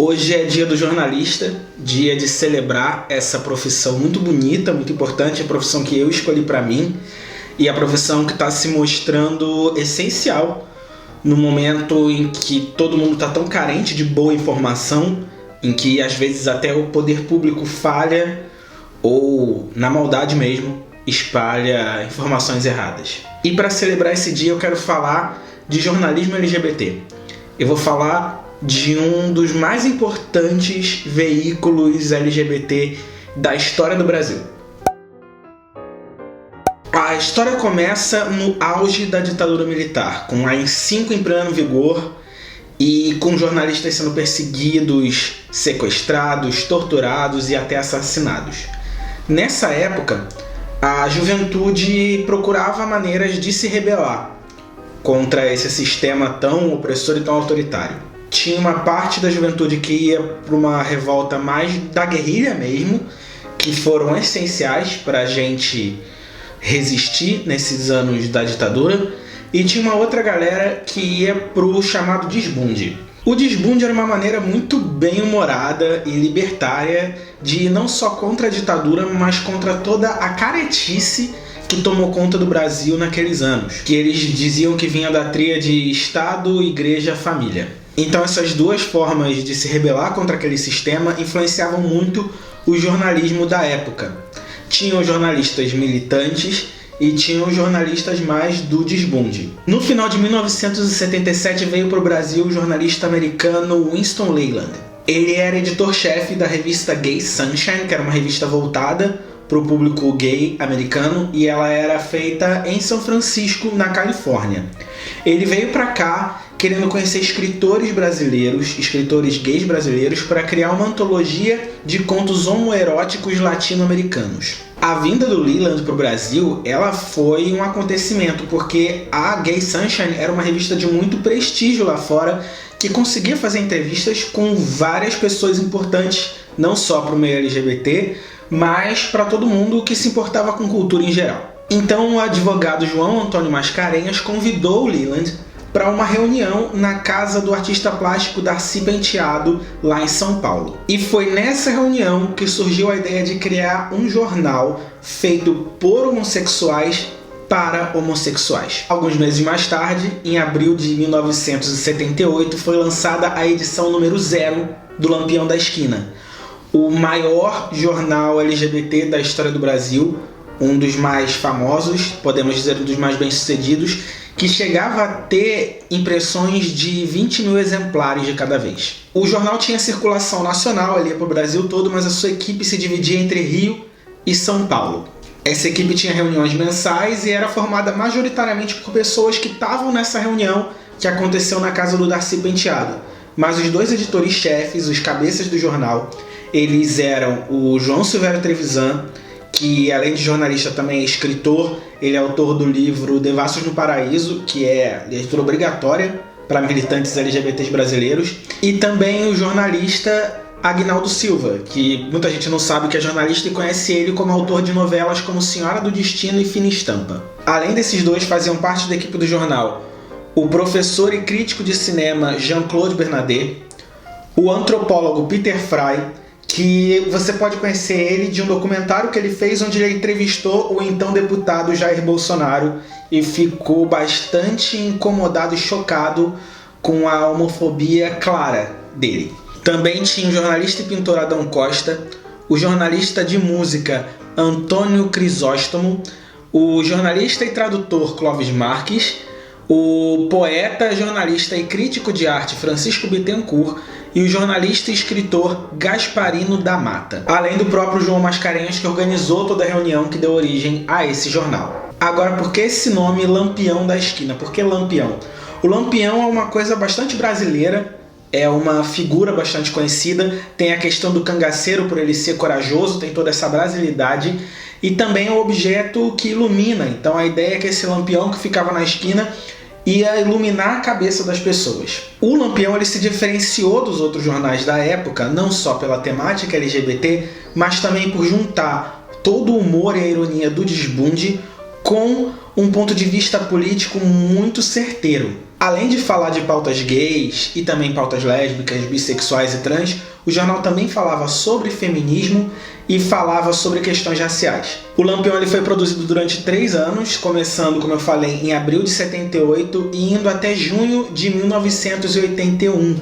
Hoje é dia do jornalista, dia de celebrar essa profissão muito bonita, muito importante, a profissão que eu escolhi para mim e a profissão que está se mostrando essencial no momento em que todo mundo está tão carente de boa informação, em que às vezes até o poder público falha ou, na maldade mesmo, espalha informações erradas. E para celebrar esse dia eu quero falar de jornalismo LGBT. Eu vou falar de um dos mais importantes veículos LGBT da história do Brasil. A história começa no auge da ditadura militar, com a AI-5 em pleno vigor e com jornalistas sendo perseguidos, sequestrados, torturados e até assassinados. Nessa época, a juventude procurava maneiras de se rebelar contra esse sistema tão opressor e tão autoritário. Tinha uma parte da juventude que ia para uma revolta mais da guerrilha mesmo, que foram essenciais para a gente resistir nesses anos da ditadura, e tinha uma outra galera que ia para o chamado desbunde. O desbunde era uma maneira muito bem-humorada e libertária de ir não só contra a ditadura, mas contra toda a caretice que tomou conta do Brasil naqueles anos, que eles diziam que vinha da tríade Estado, Igreja, Família. Então essas duas formas de se rebelar contra aquele sistema influenciavam muito o jornalismo da época. Tinham jornalistas militantes e tinham jornalistas mais do desbunde. No final de 1977 veio para o Brasil o jornalista americano Winston Leland. Ele era editor-chefe da revista Gay Sunshine, que era uma revista voltada para o público gay americano, e ela era feita em São Francisco, na Califórnia. Ele veio para cá querendo conhecer escritores brasileiros, escritores gays brasileiros, para criar uma antologia de contos homoeróticos latino-americanos. A vinda do Leland para o Brasil, ela foi um acontecimento, porque a Gay Sunshine era uma revista de muito prestígio lá fora, que conseguia fazer entrevistas com várias pessoas importantes, não só para o meio LGBT, mas para todo mundo que se importava com cultura em geral. Então o advogado João Antônio Mascarenhas convidou o Leland para uma reunião na casa do artista plástico Darcy Penteado, lá em São Paulo. E foi nessa reunião que surgiu a ideia de criar um jornal feito por homossexuais para homossexuais. Alguns meses mais tarde, em abril de 1978, foi lançada a edição número 0 do Lampião da Esquina, o maior jornal LGBT da história do Brasil, um dos mais famosos, podemos dizer um dos mais bem-sucedidos, que chegava a ter impressões de 20 mil exemplares de cada vez. O jornal tinha circulação nacional ali para o Brasil todo, mas a sua equipe se dividia entre Rio e São Paulo. Essa equipe tinha reuniões mensais e era formada majoritariamente por pessoas que estavam nessa reunião que aconteceu na casa do Darcy Penteado. Mas os dois editores-chefes, os cabeças do jornal, eles eram o João Silvério Trevisan, que além de jornalista também é escritor. Ele é autor do livro Devassos no Paraíso, que é leitura obrigatória para militantes LGBTs brasileiros, e também o jornalista Agnaldo Silva, que muita gente não sabe que é jornalista e conhece ele como autor de novelas como Senhora do Destino e Fina Estampa. Além desses dois, faziam parte da equipe do jornal o professor e crítico de cinema Jean-Claude Bernardet, o antropólogo Peter Fry, que você pode conhecer ele de um documentário que ele fez onde ele entrevistou o então deputado Jair Bolsonaro e ficou bastante incomodado e chocado com a homofobia clara dele. Também tinha o jornalista e pintor Adão Costa, o jornalista de música Antônio Crisóstomo, o jornalista e tradutor Clóvis Marques, o poeta, jornalista e crítico de arte Francisco Bittencourt e o jornalista e escritor Gasparino da Mata, além do próprio João Mascarenhas, que organizou toda a reunião que deu origem a esse jornal. Agora, por que esse nome Lampião da Esquina? Por que Lampião? O Lampião é uma coisa bastante brasileira, é uma figura bastante conhecida, tem a questão do cangaceiro por ele ser corajoso, tem toda essa brasilidade, e também é um objeto que ilumina. Então a ideia é que esse lampião que ficava na esquina ia iluminar a cabeça das pessoas. O Lampião ele se diferenciou dos outros jornais da época, não só pela temática LGBT, mas também por juntar todo o humor e a ironia do desbunde com um ponto de vista político muito certeiro. Além de falar de pautas gays e também pautas lésbicas, bissexuais e trans, o jornal também falava sobre feminismo e falava sobre questões raciais. O Lampião ele foi produzido durante 3 anos, começando, como eu falei, em abril de 78 e indo até junho de 1981,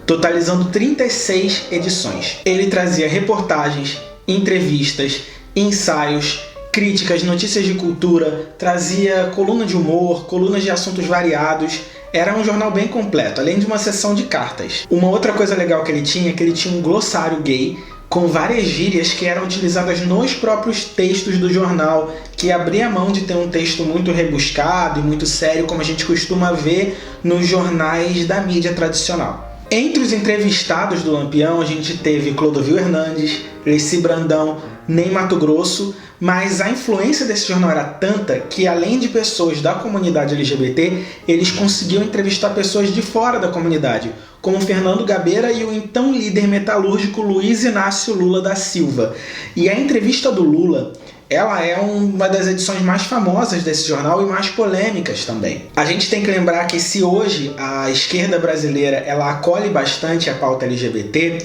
totalizando 36 edições. Ele trazia reportagens, entrevistas, ensaios, críticas, notícias de cultura, trazia coluna de humor, colunas de assuntos variados. Era um jornal bem completo, além de uma seção de cartas. Uma outra coisa legal que ele tinha é que ele tinha um glossário gay com várias gírias que eram utilizadas nos próprios textos do jornal, que abria mão de ter um texto muito rebuscado e muito sério, como a gente costuma ver nos jornais da mídia tradicional. Entre os entrevistados do Lampião, a gente teve Clodovil Hernandes, Leci Brandão, Ney Matogrosso, mas a influência desse jornal era tanta que, além de pessoas da comunidade LGBT, eles conseguiam entrevistar pessoas de fora da comunidade, como Fernando Gabeira e o então líder metalúrgico Luiz Inácio Lula da Silva. E a entrevista do Lula, ela é uma das edições mais famosas desse jornal e mais polêmicas também. A gente tem que lembrar que se hoje a esquerda brasileira ela acolhe bastante a pauta LGBT,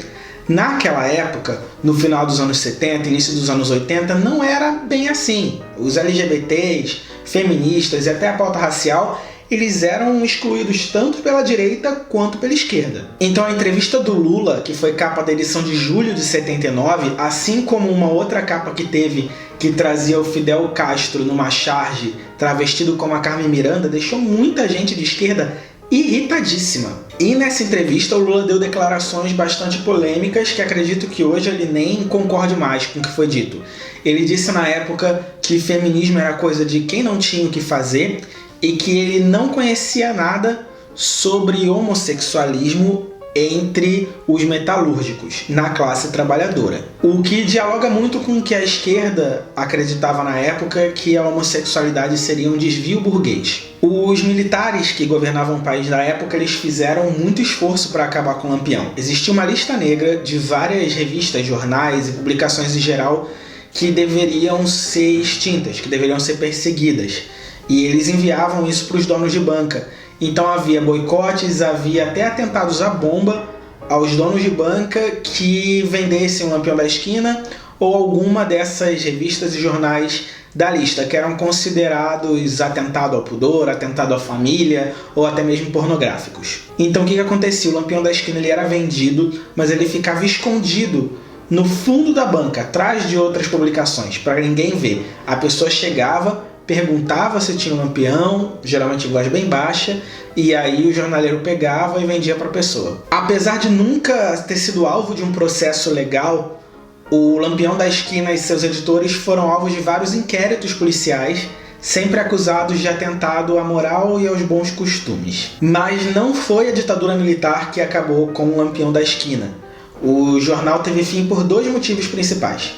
naquela época, no final dos anos 70, início dos anos 80, não era bem assim. Os LGBTs, feministas e até a pauta racial, eles eram excluídos tanto pela direita quanto pela esquerda. Então a entrevista do Lula, que foi capa da edição de julho de 79, assim como uma outra capa que teve, que trazia o Fidel Castro numa charge, travestido como a Carmen Miranda, deixou muita gente de esquerda irritadíssima. E nessa entrevista o Lula deu declarações bastante polêmicas que acredito que hoje ele nem concorde mais com o que foi dito. Ele disse na época que feminismo era coisa de quem não tinha o que fazer e que ele não conhecia nada sobre homossexualismo entre os metalúrgicos, na classe trabalhadora. O que dialoga muito com o que a esquerda acreditava na época, que a homossexualidade seria um desvio burguês. Os militares que governavam o país na época, eles fizeram muito esforço para acabar com o Lampião. Existia uma lista negra de várias revistas, jornais e publicações em geral que deveriam ser extintas, que deveriam ser perseguidas. E eles enviavam isso para os donos de banca. Então havia boicotes, havia até atentados à bomba aos donos de banca que vendessem o Lampião da Esquina ou alguma dessas revistas e jornais da lista, que eram considerados atentado ao pudor, atentado à família ou até mesmo pornográficos. Então o que acontecia? O Lampião da Esquina ele era vendido, mas ele ficava escondido no fundo da banca, atrás de outras publicações, para ninguém ver. A pessoa chegava, perguntava se tinha um Lampião, geralmente em voz bem baixa, e aí o jornaleiro pegava e vendia para a pessoa. Apesar de nunca ter sido alvo de um processo legal, o Lampião da Esquina e seus editores foram alvos de vários inquéritos policiais, sempre acusados de atentado à moral e aos bons costumes. Mas não foi a ditadura militar que acabou com o Lampião da Esquina. O jornal teve fim por 2 motivos principais: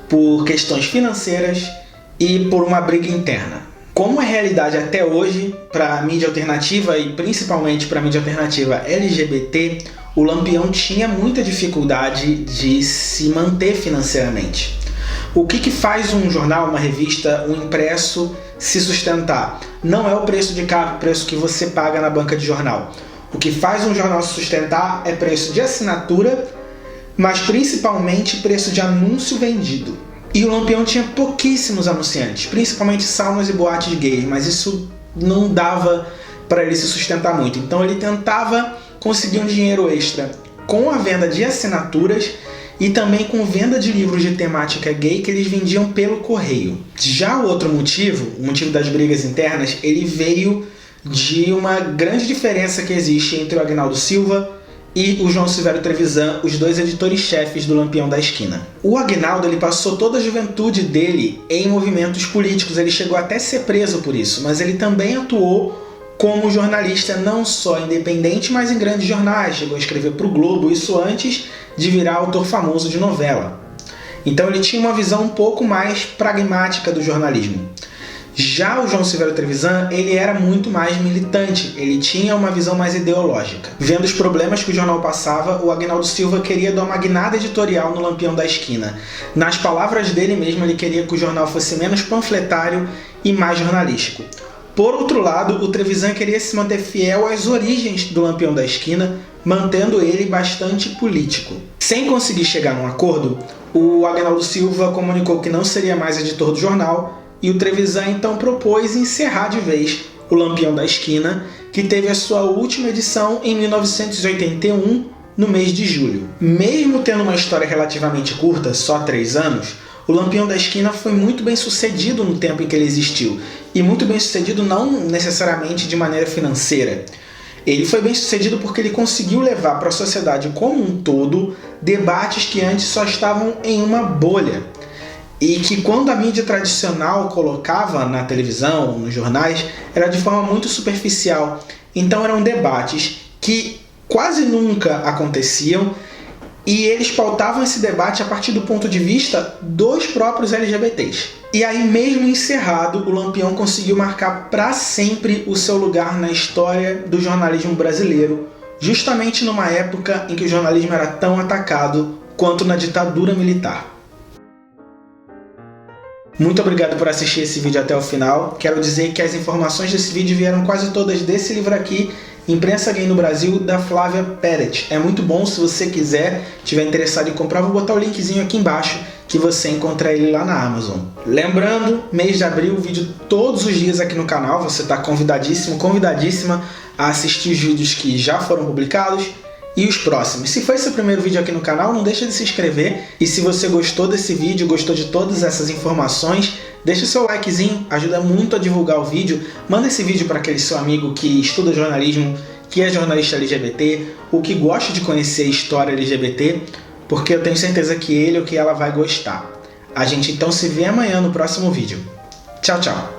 por questões financeiras e por uma briga interna. Como é realidade até hoje para a mídia alternativa e principalmente para a mídia alternativa LGBT, o Lampião tinha muita dificuldade de se manter financeiramente. O que faz um jornal, uma revista, um impresso se sustentar? Não é o preço de capa, o preço que você paga na banca de jornal. O que faz um jornal se sustentar é preço de assinatura, mas principalmente preço de anúncio vendido. E o Lampião tinha pouquíssimos anunciantes, principalmente saunas e boates gays, mas isso não dava para ele se sustentar muito. Então ele tentava conseguir um dinheiro extra com a venda de assinaturas e também com venda de livros de temática gay que eles vendiam pelo correio. Já o outro motivo, o motivo das brigas internas, ele veio de uma grande diferença que existe entre o Agnaldo Silva e o João Silvério Trevisan, os 2 editores-chefes do Lampião da Esquina. O Agnaldo ele passou toda a juventude dele em movimentos políticos, ele chegou até a ser preso por isso, mas ele também atuou como jornalista não só independente, mas em grandes jornais, chegou a escrever para o Globo, isso antes de virar autor famoso de novela. Então ele tinha uma visão um pouco mais pragmática do jornalismo. Já o João Silvério Trevisan, ele era muito mais militante, ele tinha uma visão mais ideológica. Vendo os problemas que o jornal passava, o Agnaldo Silva queria dar uma guinada editorial no Lampião da Esquina. Nas palavras dele mesmo, ele queria que o jornal fosse menos panfletário e mais jornalístico. Por outro lado, o Trevisan queria se manter fiel às origens do Lampião da Esquina, mantendo ele bastante político. Sem conseguir chegar num acordo, o Agnaldo Silva comunicou que não seria mais editor do jornal e o Trevisan então propôs encerrar de vez o Lampião da Esquina, que teve a sua última edição em 1981, no mês de julho. Mesmo tendo uma história relativamente curta, só 3 anos, o Lampião da Esquina foi muito bem sucedido no tempo em que ele existiu, e muito bem sucedido não necessariamente de maneira financeira. Ele foi bem sucedido porque ele conseguiu levar para a sociedade como um todo debates que antes só estavam em uma bolha. E que quando a mídia tradicional colocava na televisão, nos jornais, era de forma muito superficial. Então eram debates que quase nunca aconteciam e eles pautavam esse debate a partir do ponto de vista dos próprios LGBTs. E aí, mesmo encerrado, o Lampião conseguiu marcar para sempre o seu lugar na história do jornalismo brasileiro, justamente numa época em que o jornalismo era tão atacado quanto na ditadura militar. Muito obrigado por assistir esse vídeo até o final. Quero dizer que as informações desse vídeo vieram quase todas desse livro aqui, Imprensa Gay no Brasil, da Flávia Peret. É muito bom, se você quiser, tiver interessado em comprar, vou botar o linkzinho aqui embaixo, que você encontra ele lá na Amazon. Lembrando, mês de abril, vídeo todos os dias aqui no canal, você está convidadíssimo, convidadíssima a assistir os vídeos que já foram publicados e os próximos. Se foi seu primeiro vídeo aqui no canal, não deixa de se inscrever. E se você gostou desse vídeo, gostou de todas essas informações, deixa o seu likezinho, ajuda muito a divulgar o vídeo. Manda esse vídeo para aquele seu amigo que estuda jornalismo, que é jornalista LGBT, ou que gosta de conhecer a história LGBT, porque eu tenho certeza que ele ou que ela vai gostar. A gente então se vê amanhã no próximo vídeo. Tchau, tchau!